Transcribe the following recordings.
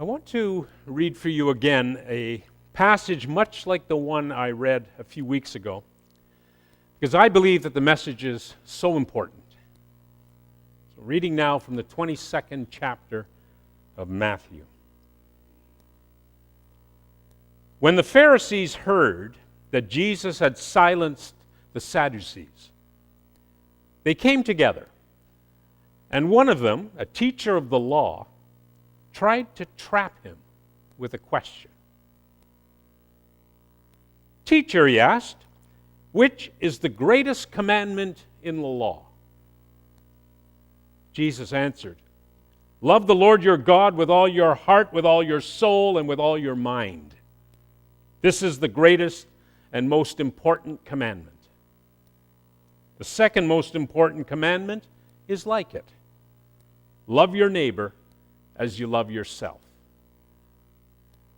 I want to read for you again a passage much like the one I read a few weeks ago, because I believe that the message is so important. So reading now from the 22nd chapter of Matthew. When the Pharisees heard that Jesus had silenced the Sadducees, they came together, and one of them, a teacher of the law, tried to trap him with a question. "Teacher," he asked, "which is the greatest commandment in the law?" Jesus answered, "Love the Lord your God with all your heart, with all your soul, and with all your mind. This is the greatest and most important commandment. The second most important commandment is like it. Love your neighbor as you love yourself.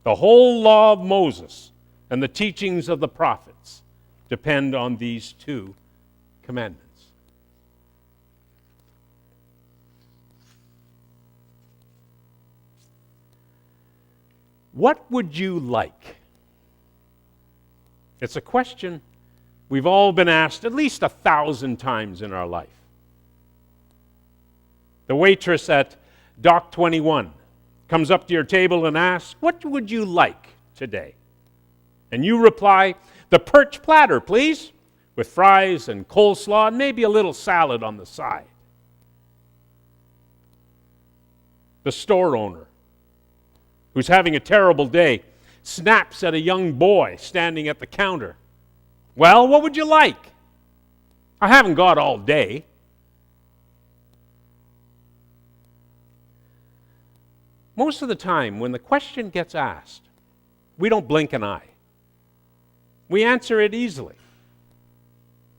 The whole law of Moses and the teachings of the prophets depend on these two commandments." What would you like? It's a question we've all been asked at least 1,000 times in our life. The waitress at Dock 21 comes up to your table and asks, "What would you like today?" And you reply, "The perch platter, please, with fries and coleslaw and maybe a little salad on the side." The store owner, who's having a terrible day, snaps at a young boy standing at the counter. "Well, what would you like? I haven't got all day." Most of the time, when the question gets asked, we don't blink an eye. We answer it easily.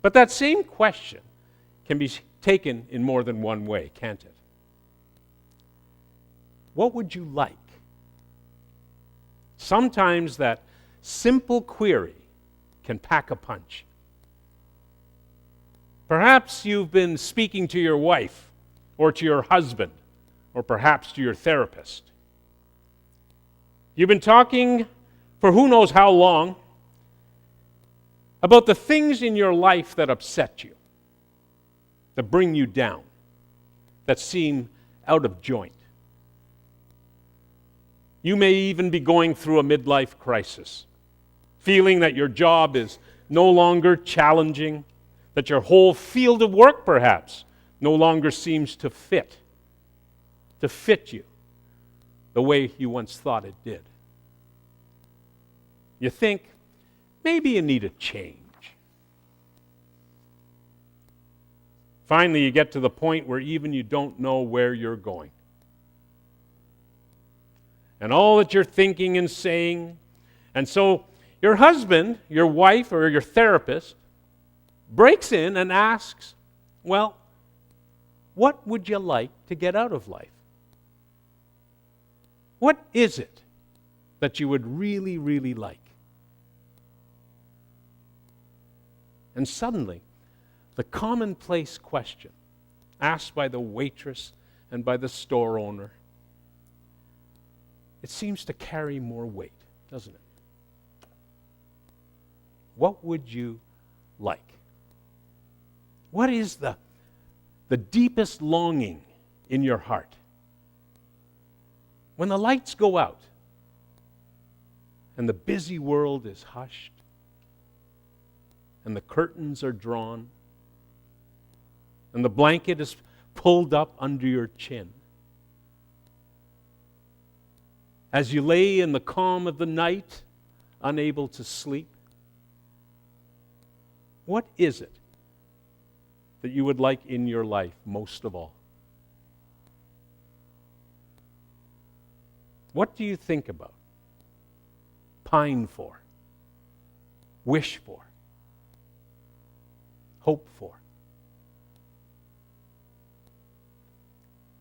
But that same question can be taken in more than one way, can't it? What would you like? Sometimes that simple query can pack a punch. Perhaps you've been speaking to your wife or to your husband or perhaps to your therapist. You've been talking for who knows how long about the things in your life that upset you, that bring you down, that seem out of joint. You may even be going through a midlife crisis, feeling that your job is no longer challenging, that your whole field of work perhaps no longer seems to fit you the way you once thought it did. You think, maybe you need a change. Finally, you get to the point where even you don't know where you're going. And all that you're thinking and saying. And so your husband, your wife, or your therapist breaks in and asks, "Well, what would you like to get out of life? What is it that you would really, really like?" And suddenly, the commonplace question asked by the waitress and by the store owner, it seems to carry more weight, doesn't it? What would you like? What is the deepest longing in your heart? When the lights go out and the busy world is hushed and the curtains are drawn and the blanket is pulled up under your chin, as you lay in the calm of the night, unable to sleep, what is it that you would like in your life most of all? What do you think about, pine for, wish for, hope for?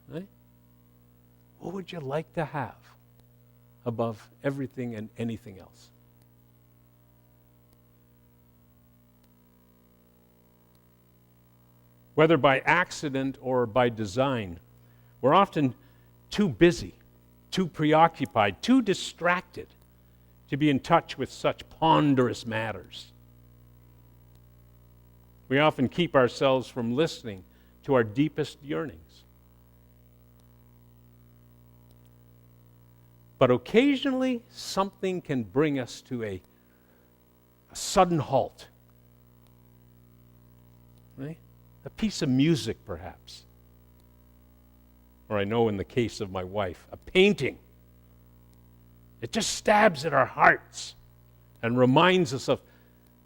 Right? What would you like to have above everything and anything else? Whether by accident or by design, we're often too busy too preoccupied, too distracted to be in touch with such ponderous matters. We often keep ourselves from listening to our deepest yearnings. But occasionally, something can bring us to a sudden halt. Right? A piece of music, perhaps. Or I know in the case of my wife, a painting. It just stabs at our hearts and reminds us of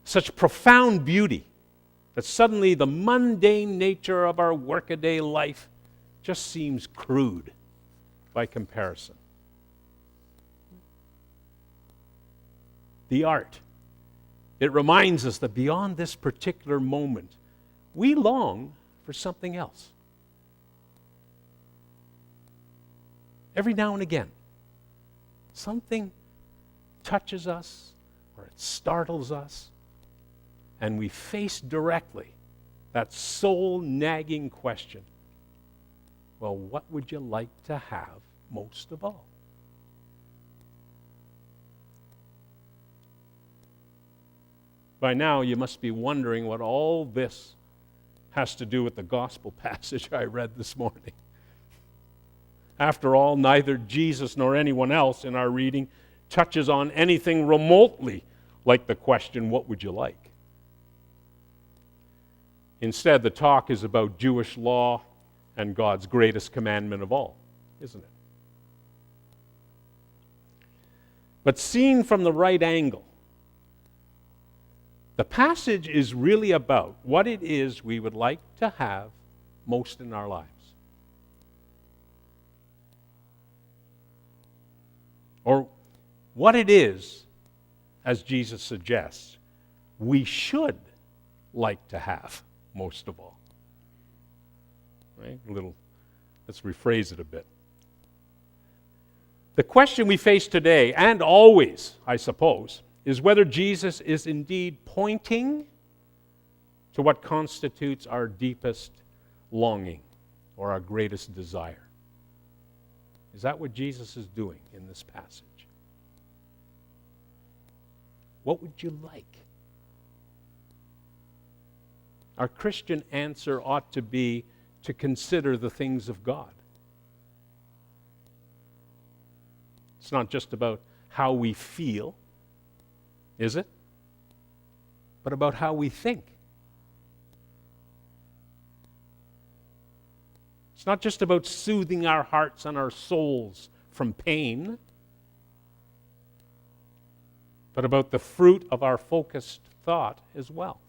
such profound beauty that suddenly the mundane nature of our workaday life just seems crude by comparison. The art. It reminds us that beyond this particular moment, we long for something else. Every now and again, something touches us or it startles us, and we face directly that soul-nagging question, well, what would you like to have most of all? By now, you must be wondering what all this has to do with the gospel passage I read this morning. After all, neither Jesus nor anyone else in our reading touches on anything remotely like the question, what would you like? Instead, the talk is about Jewish law and God's greatest commandment of all, isn't it? But seen from the right angle, the passage is really about what it is we would like to have most in our lives. Or what it is, as Jesus suggests, we should like to have most of all. Right? Let's rephrase it a bit. The question we face today, and always, I suppose, is whether Jesus is indeed pointing to what constitutes our deepest longing or our greatest desire. Is that what Jesus is doing in this passage? What would you like? Our Christian answer ought to be to consider the things of God. It's not just about how we feel, is it? But about how we think. It's not just about soothing our hearts and our souls from pain, but about the fruit of our focused thought as well.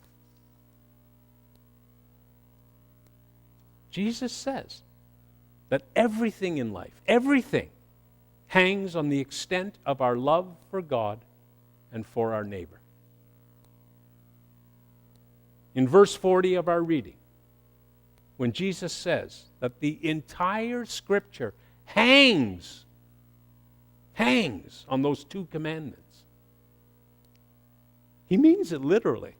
Jesus says that everything in life, everything, hangs on the extent of our love for God and for our neighbor. In verse 40 of our reading, when Jesus says that the entire Scripture hangs on those two commandments, he means it literally.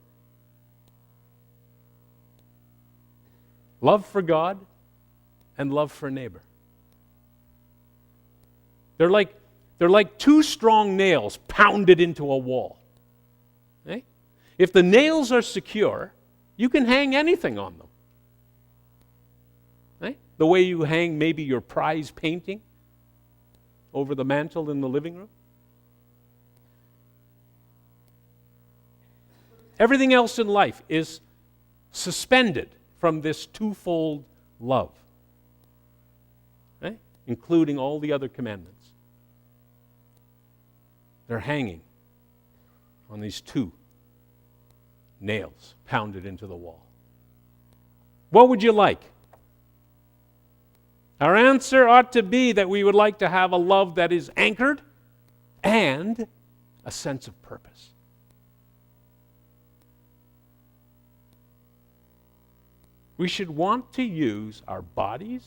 Love for God and love for neighbor. They're like two strong nails pounded into a wall. Okay? If the nails are secure, you can hang anything on them. Okay? The way you hang maybe your prize painting over the mantle in the living room. Everything else in life is suspended from this twofold love, okay? Including all the other commandments. They're hanging on these two nails pounded into the wall. What would you like? Our answer ought to be that we would like to have a love that is anchored and a sense of purpose. We should want to use our bodies,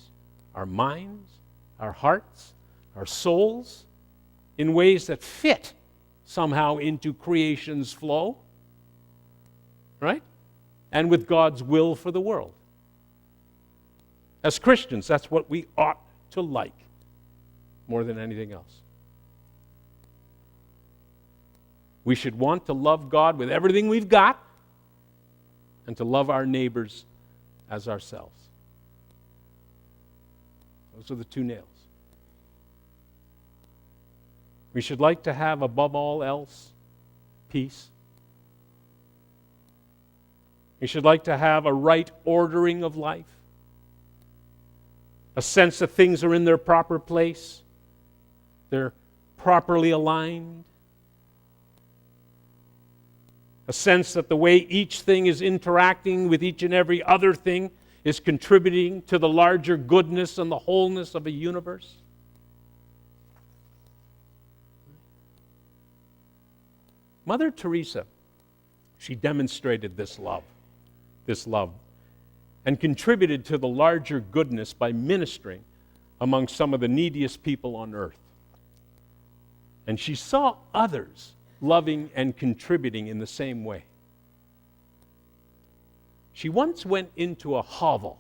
our minds, our hearts, our souls in ways that fit somehow into creation's flow, right? And with God's will for the world. As Christians, that's what we ought to like more than anything else. We should want to love God with everything we've got and to love our neighbors as ourselves. Those are the two nails. We should like to have, above all else, peace. We should like to have a right ordering of life, a sense that things are in their proper place, they're properly aligned, a sense that the way each thing is interacting with each and every other thing is contributing to the larger goodness and the wholeness of a universe. Mother Teresa, she demonstrated this love, and contributed to the larger goodness by ministering among some of the neediest people on earth. And she saw others loving and contributing in the same way. She once went into a hovel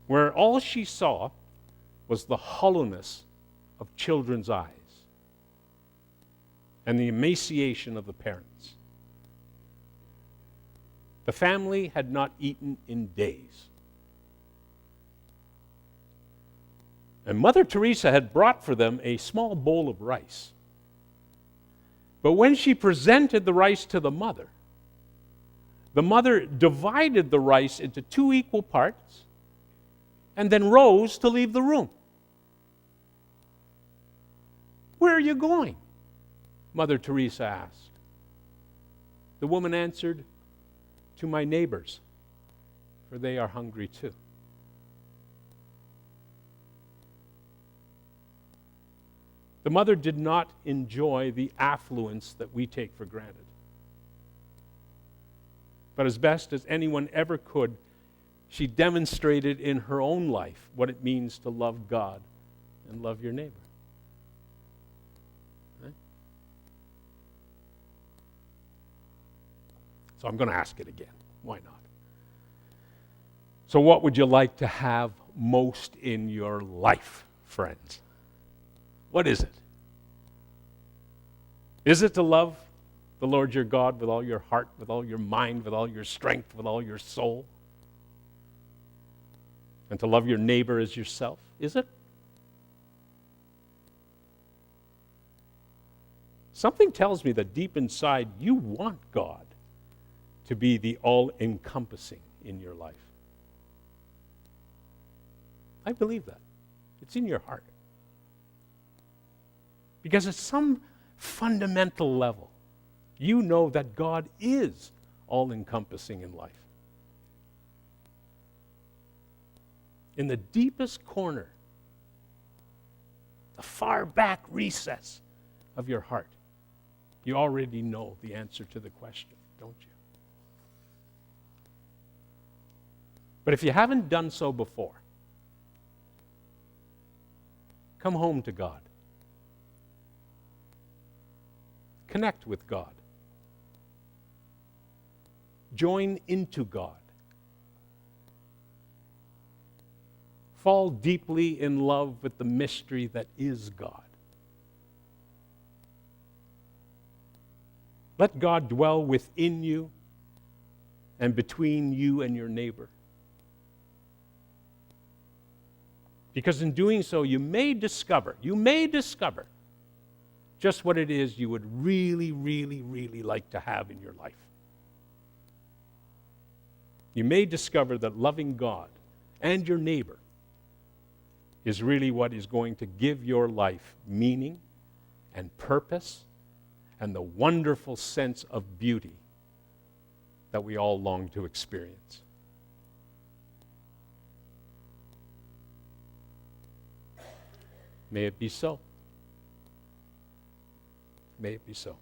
where all she saw was the hollowness of children's eyes and the emaciation of the parents. The family had not eaten in days. And Mother Teresa had brought for them a small bowl of rice. But when she presented the rice to the mother divided the rice into 2 equal parts and then rose to leave the room. "Where are you going?" Mother Teresa asked. The woman answered, "To my neighbors, for they are hungry too." The mother did not enjoy the affluence that we take for granted. But as best as anyone ever could, she demonstrated in her own life what it means to love God and love your neighbor. Right? So I'm going to ask it again. Why not? So what would you like to have most in your life, friends? What is it? Is it to love the Lord your God with all your heart, with all your mind, with all your strength, with all your soul? And to love your neighbor as yourself? Is it? Something tells me that deep inside you want God to be the all-encompassing in your life. I believe that. It's in your heart. Because at some fundamental level, you know that God is all-encompassing in life. In the deepest corner, the far back recess of your heart, you already know the answer to the question, don't you? But if you haven't done so before, come home to God. Connect with God. Join into God. Fall deeply in love with the mystery that is God. Let God dwell within you and between you and your neighbor. Because in doing so, you may discover just what it is you would really, really, really like to have in your life. You may discover that loving God and your neighbor is really what is going to give your life meaning and purpose and the wonderful sense of beauty that we all long to experience. May it be so. May it be so.